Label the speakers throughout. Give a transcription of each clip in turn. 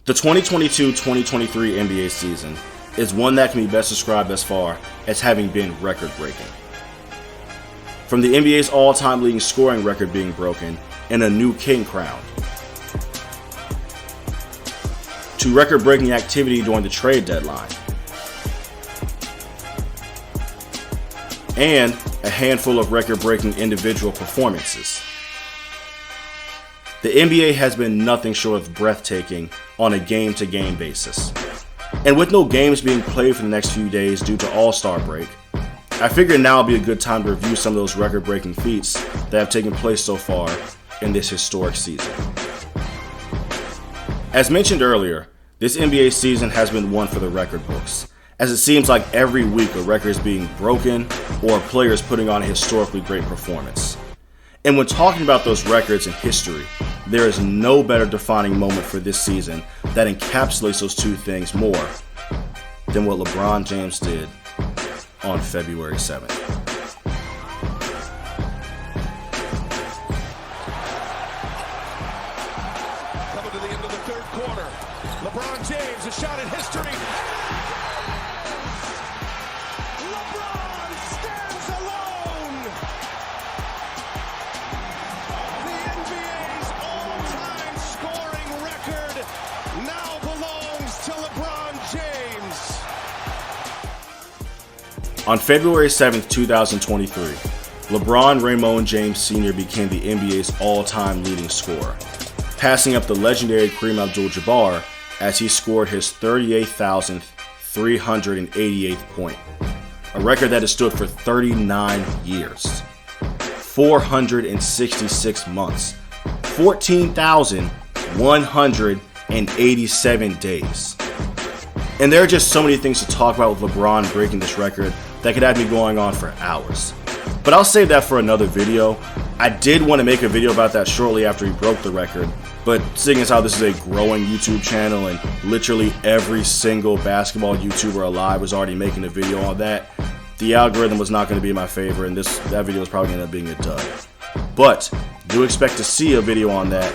Speaker 1: The 2022-2023 NBA season is one that can be best described thus far as having been record-breaking. From the NBA's all-time leading scoring record being broken and a new king crowned, to record-breaking activity during the trade deadline, and a handful of record-breaking individual performances. The NBA has been nothing short of breathtaking on a game-to-game basis. And with no games being played for the next few days due to All-Star break, I figured now would be a good time to review some of those record-breaking feats that have taken place so far in this historic season. As mentioned earlier, this NBA season has been one for the record books, as it seems like every week a record is being broken or a player is putting on a historically great performance. And when talking about those records in history, there is no better defining moment for this season that encapsulates those two things more than what LeBron James did on February 7th.
Speaker 2: Coming to the end of the third quarter. LeBron James, a shot at history. LeBron stands alone. The NBA's all-time scoring record now belongs to LeBron James.
Speaker 1: On February 7th, 2023, LeBron Raymond James Sr. became the NBA's all-time leading scorer, passing up the legendary Kareem Abdul-Jabbar as he scored his 38,388th point, a record that has stood for 39 years, 466 months, 14,187 days. And there are just so many things to talk about with LeBron breaking this record that could have me going on for hours. But I'll save that for another video. I did want to make a video about that shortly after he broke the record, but seeing as how this is a growing YouTube channel and literally every single basketball YouTuber alive was already making a video on that, the algorithm was not going to be in my favor, and that video is probably going to end up being a dud. But do expect to see a video on that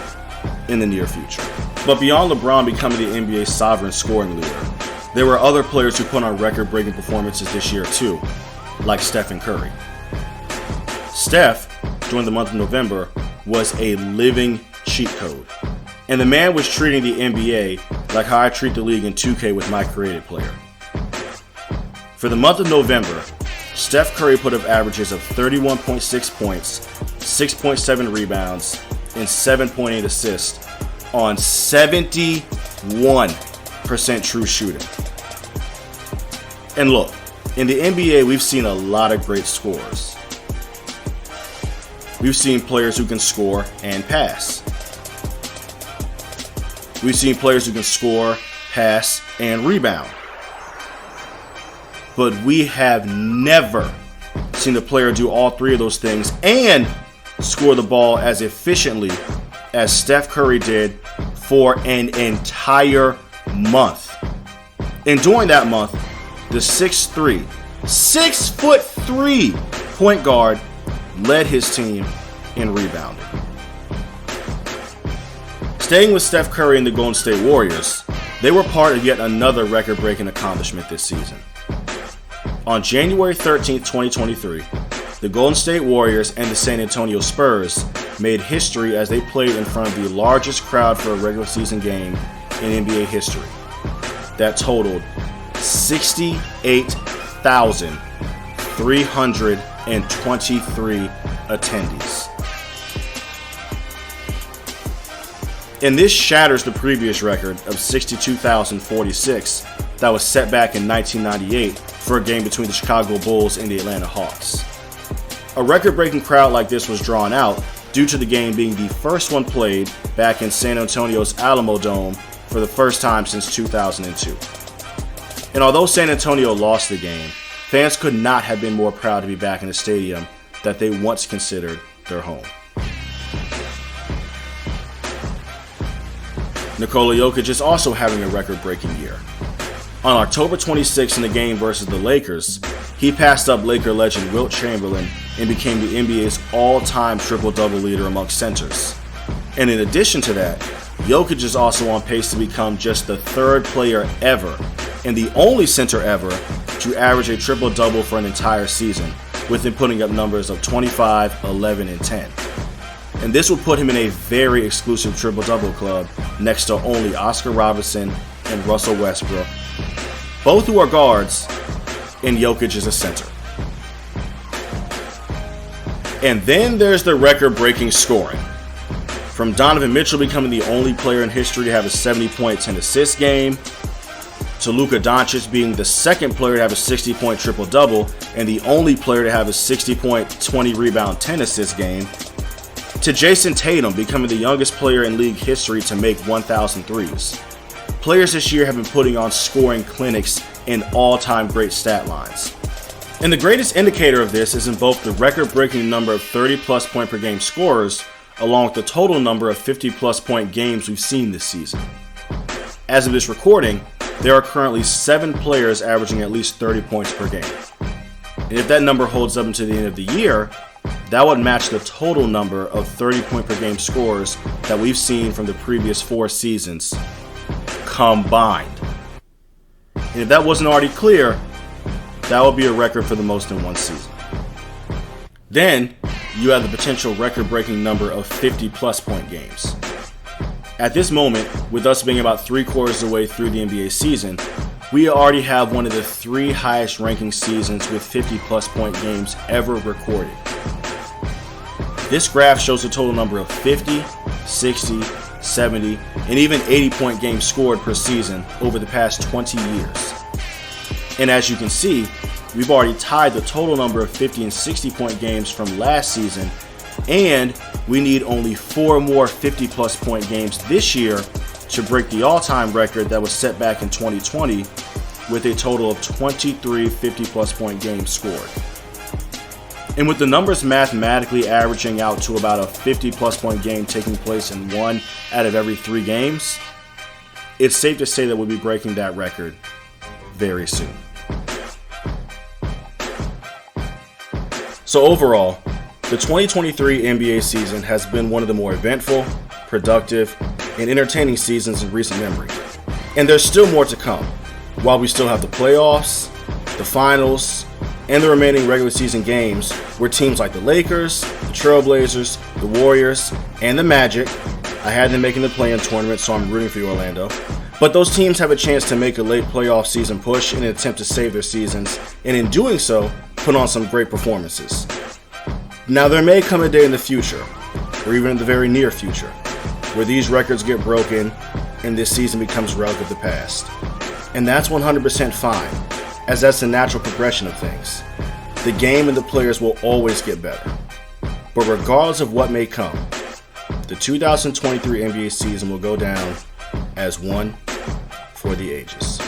Speaker 1: in the near future. But beyond LeBron becoming the NBA's sovereign scoring leader, there were other players who put on record-breaking performances this year too, like Stephen Curry. Steph, during the month of November, was a living cheat code. And the man was treating the NBA like how I treat the league in 2K with my created player. For the month of November, Steph Curry put up averages of 31.6 points, 6.7 rebounds, and 7.8 assists on 71% true shooting. And look, in the NBA, we've seen a lot of great scorers. We've seen players who can score and pass. We've seen players who can score, pass, and rebound. But we have never seen a player do all three of those things and score the ball as efficiently as Steph Curry did for an entire month. And during that month, the 6'3" point guard led his team in rebounding. Staying with Steph Curry and the Golden State Warriors, they were part of yet another record-breaking accomplishment this season. On January 13, 2023, the Golden State Warriors and the San Antonio Spurs made history as they played in front of the largest crowd for a regular season game in NBA history. That totaled 68,323 attendees. And this shatters the previous record of 62,046 that was set back in 1998 for a game between the Chicago Bulls and the Atlanta Hawks. A record-breaking crowd like this was drawn out due to the game being the first one played back in San Antonio's Alamo Dome for the first time since 2002. And although San Antonio lost the game, fans could not have been more proud to be back in the stadium that they once considered their home. Nikola Jokic is also having a record-breaking year. On October 26th in the game versus the Lakers, he passed up Laker legend Wilt Chamberlain and became the NBA's all-time triple-double leader among centers. And in addition to that, Jokic is also on pace to become just the third player ever and the only center ever to average a triple-double for an entire season, with him putting up numbers of 25, 11, and 10. And this will put him in a very exclusive triple-double club next to only Oscar Robertson and Russell Westbrook, both who are guards, and Jokic is a center. And then there's the record-breaking scoring. From Donovan Mitchell becoming the only player in history to have a 70-point, 10-assist game, to Luka Doncic being the second player to have a 60-point triple-double and the only player to have a 60-point, 20-rebound, 10-assist game, to Jason Tatum becoming the youngest player in league history to make 1,000 threes. Players this year have been putting on scoring clinics in all-time great stat lines. And the greatest indicator of this is in both the record-breaking number of 30-plus point per game scorers along with the total number of 50-plus point games we've seen this season. As of this recording, there are currently 7 players averaging at least 30 points per game. And if that number holds up until the end of the year, that would match the total number of 30-point per game scorers that we've seen from the previous 4 seasons combined. And if that wasn't already clear, that would be a record for the most in one season. Then, you have the potential record-breaking number of 50-plus point games. At this moment, with us being about 3/4 of the way through the NBA season, we already have one of the 3 highest ranking seasons with 50-plus point games ever recorded. This graph shows the total number of 50, 60, 70, and even 80-point games scored per season over the past 20 years. And as you can see, we've already tied the total number of 50 and 60-point games from last season, and we need only 4 more 50-plus point games this year to break the all-time record that was set back in 2020 with a total of 23 50-plus point games scored. And with the numbers mathematically averaging out to about a 50-plus point game taking place in 1 out of every 3 games, it's safe to say that we'll be breaking that record very soon. So overall, the 2023 NBA season has been one of the more eventful, productive, and entertaining seasons in recent memory. And there's still more to come, while we still have the playoffs, the finals, and the remaining regular season games where teams like the Lakers, the Trailblazers, the Warriors, and the Magic, I had them making the play-in tournament, so I'm rooting for you, Orlando, but those teams have a chance to make a late playoff season push in an attempt to save their seasons, and in doing so, put on some great performances. Now there may come a day in the future, or even in the very near future, where these records get broken and this season becomes a relic of the past. And that's 100% fine, as that's the natural progression of things. The game and the players will always get better. But regardless of what may come, the 2023 NBA season will go down as one for the ages.